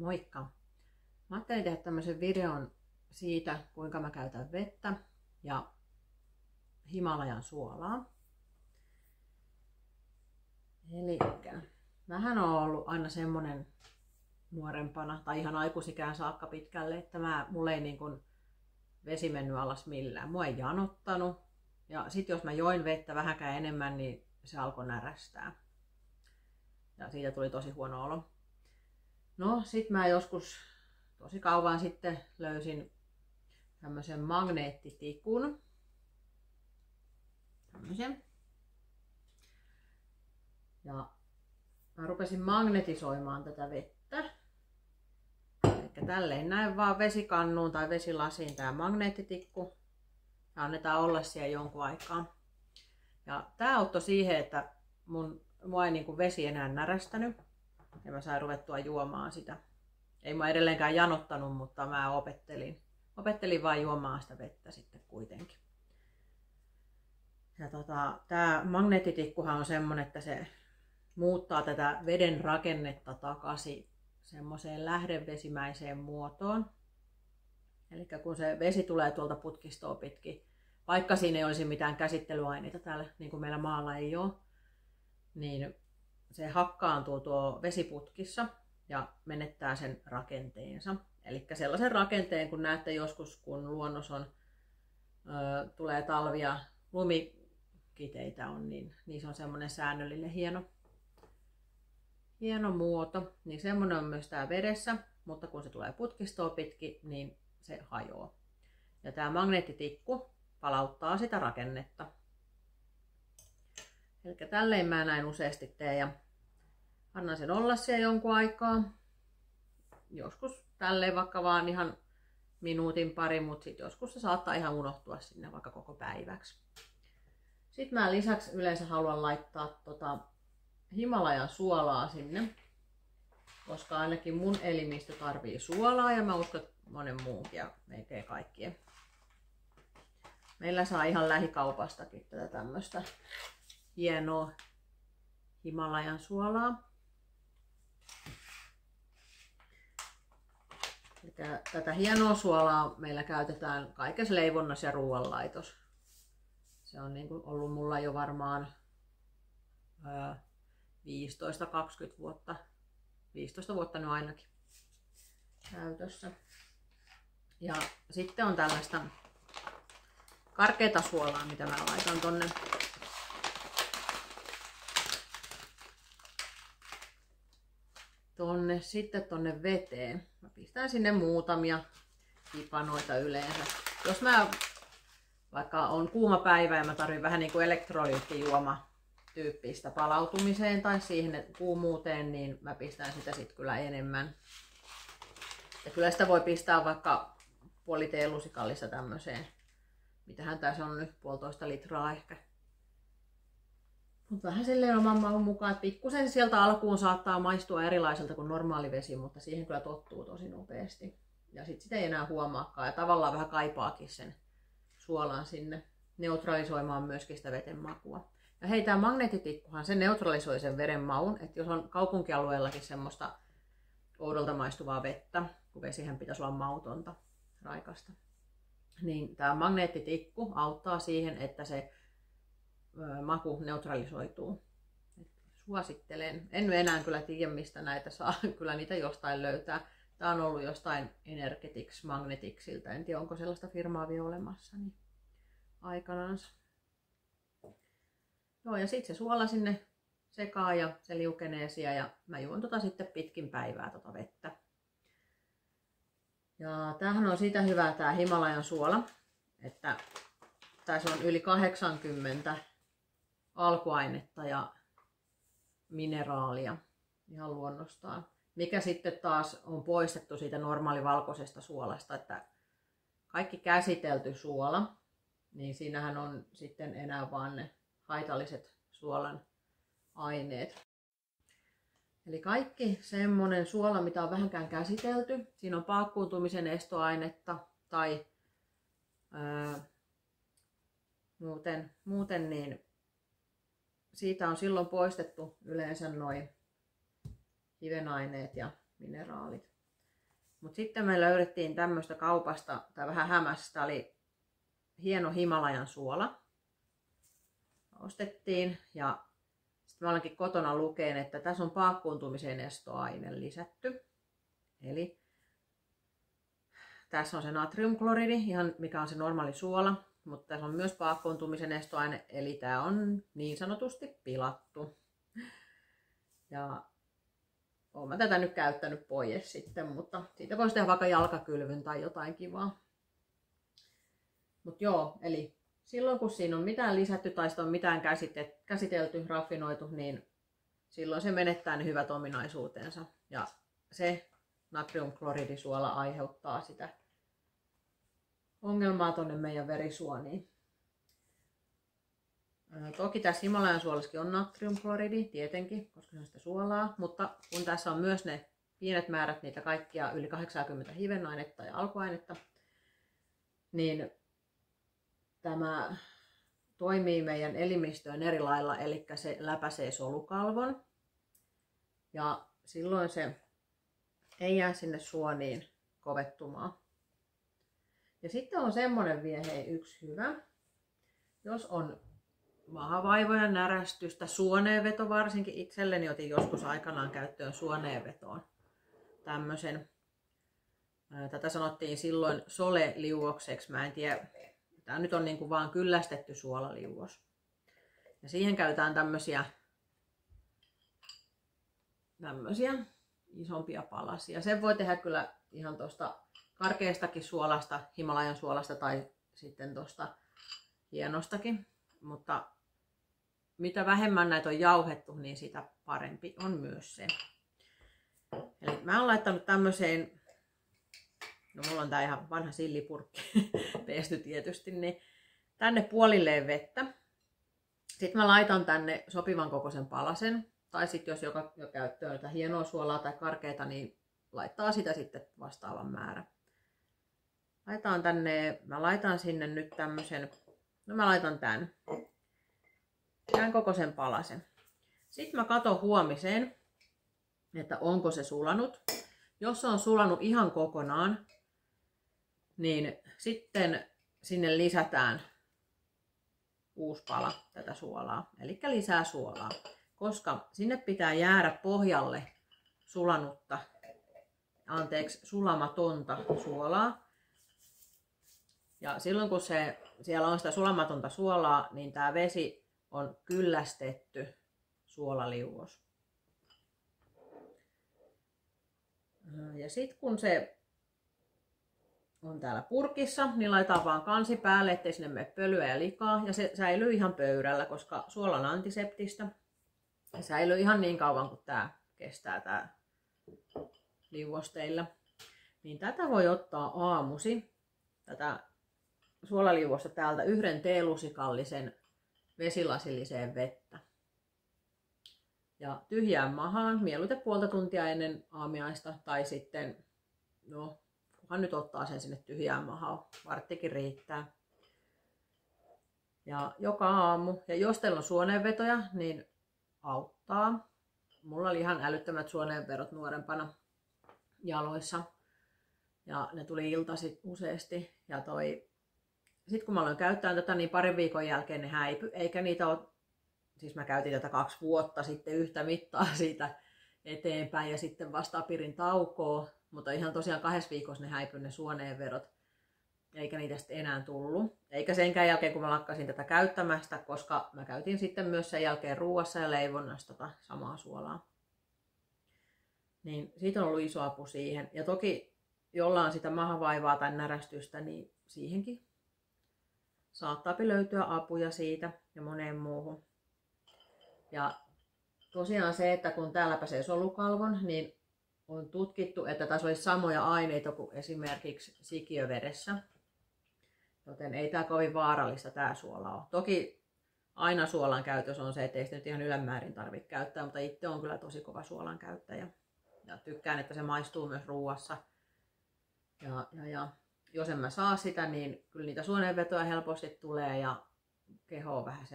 Moikka! Mä ajattelin tehdä tämmöisen videon siitä, kuinka mä käytän vettä ja Himalajan suolaa. Elikkä mähän on ollut aina semmonen nuorempana tai ihan aikuisikään saakka pitkälle, että mulla ei niin kuin vesi mennyt alas millään. Mua ei janottanut ja sit jos mä join vettä vähänkään enemmän, niin se alkoi närästää. Ja siitä tuli tosi huono olo. No sit mä joskus tosi kauan sitten löysin tämmöisen magneettitikun. Tämmöisen. Ja mä rupesin magnetisoimaan tätä vettä. Eli tälleen näin vaan vesikannuun tai vesilasiin tää magneettitikku. Ja annetaan olla siellä jonkun aikaa. Ja tää auttoi siihen, että mua ei niinku vesi enää närästänyt. Ja mä sain ruvettua juomaan sitä. Ei mua edelleenkään janottanut, mutta mä opettelin vaan juomaan sitä vettä sitten kuitenkin. Ja tää magneettitikkuhan on semmonen, että se muuttaa tätä veden rakennetta takaisin semmoiseen lähdevesimäiseen muotoon. Eli kun se vesi tulee tuolta putkistoa pitkin, vaikka siinä ei olisi mitään käsittelyaineita täällä, niin kuin meillä maalla ei ole, niin se hakkaantuu tuo vesiputkissa ja menettää sen rakenteensa. Eli sellaisen rakenteen, kun näette joskus, kun luonnossa tulee talvia, lumikiteitä on, niin niissä on semmoinen säännöllinen hieno muoto. Niin semmoinen on myös tää vedessä, mutta kun se tulee putkistoa pitkin, niin se hajoaa. Ja tää magneettitikku palauttaa sitä rakennetta. Eli tälleen mä näin useasti teen ja annan sen olla siellä jonkun aikaa. Joskus tälleen vaikka vaan ihan minuutin pari, mutta sitten joskus se saattaa ihan unohtua sinne vaikka koko päiväksi. Sitten mä lisäksi yleensä haluan laittaa Himalajan suolaa sinne, koska ainakin mun elimistö tarvii suolaa ja mä uskon, että monen muunkin ja melkein kaikkien. Meillä saa ihan lähikaupastakin tätä tämmöistä hienoa Himalajan suolaa. Tätä hienoa suolaa meillä käytetään kaikessa leivonnassa ja ruoanlaitossa. Se on ollut mulla jo varmaan 15-20 vuotta. 15 vuotta nyt ainakin käytössä. Ja sitten on tällaista karkeata suolaa, mitä mä laitan tonne veteen. Mä pistän sinne muutamia hipanoita yleensä. Jos vaikka on kuuma päivä ja mä tarvitsen vähän niin kuin elektrolyyttijuoma tyyppistä palautumiseen tai siihen kuumuuteen, niin mä pistän sitä sitten kyllä enemmän. Ja kyllä sitä voi pistää vaikka puoli teelusikallista tämmöiseen. Mitähän tässä on nyt, 1,5 litraa ehkä. Mutta vähän silleen oman maun mukaan, että pikkusen sieltä alkuun saattaa maistua erilaiselta kuin normaali vesi, mutta siihen kyllä tottuu tosi nopeasti. Ja sitten sitä ei enää huomaakaan ja tavallaan vähän kaipaakin sen suolan sinne neutralisoimaan myöskin sitä veden makua. Ja hei, tämä magneettitikkuhan se neutralisoi sen veden maun, että jos on kaupunkialueellakin semmoista oudolta maistuvaa vettä, kun vesihän pitäisi olla mautonta, raikasta, niin tämä magneettitikku auttaa siihen, että se maku neutralisoituu. Suosittelen. En enää kyllä tiedä, mistä näitä saa. Kyllä niitä jostain löytää. Tämä on ollut jostain Energetics Magneticsilta. En tiedä, onko sellaista firmaa vielä olemassa. Niin aikanaan. Joo, ja sitten se suola sinne sekaan ja se liukenee siellä. Ja mä juon sitten pitkin päivää vettä. Ja tämähän on siitä hyvää tää Himalajan suola, että tässä on yli 80 alkuainetta ja mineraalia ihan luonnostaan. Mikä sitten taas on poistettu siitä normaalivalkoisesta suolasta, että kaikki käsitelty suola, niin siinähän on sitten enää vaan ne haitalliset suolan aineet. Eli kaikki semmonen suola, mitä on vähänkään käsitelty, siinä on paakkuuntumisen estoainetta tai muuten niin siitä on silloin poistettu yleensä noin hivenaineet ja mineraalit. Mutta sitten me löydettiin tämmöistä kaupasta, tai vähän hämästä, oli hieno Himalajan suola. Ostettiin ja sitten mä olenkin kotona lukeen, että tässä on paakkuuntumisen estoaine lisätty. Eli tässä on se natriumkloridi, ihan mikä on se normaali suola, mutta tässä on myös paakkuuntumisen estoaine, eli tämä on niin sanotusti pilattu. Ja olen mä tätä nyt käyttänyt pois sitten, mutta siitä voisi tehdä vaikka jalkakylvyn tai jotain kivaa. Mutta joo, eli silloin kun siinä on mitään lisätty tai sitä on mitään käsitelty, raffinoitu, niin silloin se menettää ne hyvät ominaisuutensa. Ja se natriumkloridisuola aiheuttaa sitä ongelmaa tuonne meidän verisuoniin. Toki tässä Himalajan suolassakin on natriumkloridi, tietenkin, koska se on sitä suolaa, mutta kun tässä on myös ne pienet määrät niitä kaikkia yli 80 hivenainetta ja alkuainetta, niin tämä toimii meidän elimistöön eri lailla, eli se läpäisee solukalvon ja silloin se ei jää sinne suoniin kovettumaan. Ja sitten on semmoinen vielä yksi hyvä, jos on mahavaivoja, närästystä, suoneenveto varsinkin. Itselleni otin joskus aikanaan käyttöön suoneenvetoon tämmöisen. Tätä sanottiin silloin sole-liuokseksi. Mä en tiedä, tämä nyt on niin kuin vaan kyllästetty suolaliuos. Ja siihen käytetään tämmöisiä isompia palasia. Sen voi tehdä kyllä ihan tuosta karkeastakin suolasta, Himalajan suolasta tai sitten tuosta hienostakin. Mutta mitä vähemmän näitä on jauhettu, niin sitä parempi on myös se. Eli mä oon laittanut tämmöiseen, no mulla on tää ihan vanha sillipurkki, pesty tietysti, niin tänne puolilleen vettä. Sitten mä laitan tänne sopivan kokoisen palasen. Tai sitten jos joka käyttöön jotain hienoa suolaa tai karkeata, niin laittaa sitä sitten vastaavan määrän. Mä laitan sinne nyt tämmöisen, no mä laitan tämän kokoisen palasen. Sitten mä katon huomiseen, että onko se sulanut. Jos se on sulanut ihan kokonaan, niin sitten sinne lisätään uusi pala tätä suolaa, eli lisää suolaa. Koska sinne pitää jäädä pohjalle sulamatonta suolaa. Ja silloin kun siellä on sitä sulamatonta suolaa, niin tämä vesi on kyllästetty suolaliuos. Ja sitten kun se on täällä purkissa, niin laitetaan vaan kansi päälle, ettei sinne mene pölyä ja likaa. Ja se säilyy ihan pöydällä, koska suola on antiseptistä. Se säilyy ihan niin kauan kuin tämä kestää tämä liuos teillä. Niin tätä voi ottaa aamusi, tätä suolaliuosta täältä 1 teelusikallisen vesilasilliseen vettä. Ja tyhjään mahaan, mieluiten puolta tuntia ennen aamiaista tai sitten, no kunhan nyt ottaa sen sinne tyhjään mahaan, varttikin riittää. Ja joka aamu, ja jos teillä on suoneenvetoja, niin auttaa. Mulla oli ihan älyttömät suoneenvedot nuorempana jaloissa. Ja ne tuli iltaisin useasti. Ja sitten kun mä aloin käyttää tätä, niin parin viikon jälkeen ne häipy. Eikä niitä ole, siis mä käytin tätä 2 vuotta sitten yhtä mittaa siitä eteenpäin. Ja sitten vasta pirin taukoa. Mutta ihan tosiaan 2 viikossa ne häipy ne suoneenvedot. Eikä niitä sitten enää tullut. Eikä senkään jälkeen, kun mä lakkasin tätä käyttämästä, koska mä käytin sitten myös sen jälkeen ruuassa ja leivonnassa tätä samaa suolaa. Niin siitä on ollut iso apu siihen. Ja toki jolla on sitä mahavaivaa tai närästystä, niin siihenkin saattaa löytyä apuja siitä ja moneen muuhun. Ja tosiaan se, että kun täällä pääsee solukalvon, niin on tutkittu, että tässä olisi samoja aineita kuin esimerkiksi sikiöveressä. Joten ei tämä kovin vaarallista tämä suola ole. Toki aina suolan käytös on se, että ei sitä nyt ihan ylenmäärin tarvitse käyttää, mutta itse on kyllä tosi kova suolan käyttäjä. Ja tykkään, että se maistuu myös ruuassa. Ja jos en mä saa sitä, niin kyllä niitä suoneenvetoja helposti tulee ja keho on vähän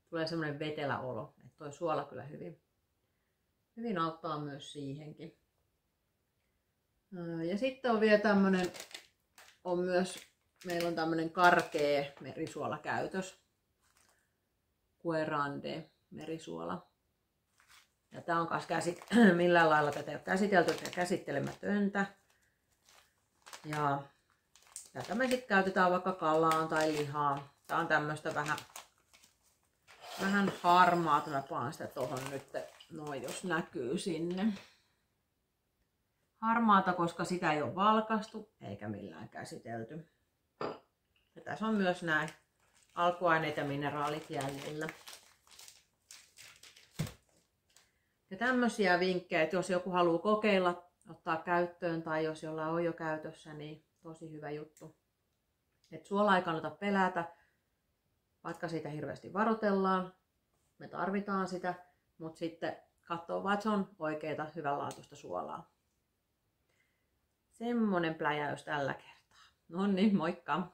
tulee semmoinen vetelä olo. Että toi suola kyllä hyvin auttaa myös siihenkin. Ja sitten on vielä tämmönen, meillä on tämmönen karkea merisuola käytös. Querande merisuola. Ja tää on kas millään lailla tätä ei ole käsitelty ja käsittelemätöntä. Ja tätä me sitten käytetään vaikka kalaan tai lihaan. Tää on tämmöstä vähän harmaata. Mä paan sitä tohon nyt, noin jos näkyy sinne. Harmaata, koska sitä ei ole valkastu eikä millään käsitelty. Ja tässä on myös näin alkuaineet ja mineraalit jäljellä. Ja tämmöisiä vinkkejä, että jos joku haluaa kokeilla, ottaa käyttöön tai jos jollain on jo käytössä, niin tosi hyvä juttu. Et suolaa ei kannata pelätä, vaikka siitä hirveästi varoitellaan. Me tarvitaan sitä, mutta sitten katsoo vaan, että se on oikeaa, hyvänlaatuista suolaa. Semmonen pläjäys tällä kertaa. No niin, moikka!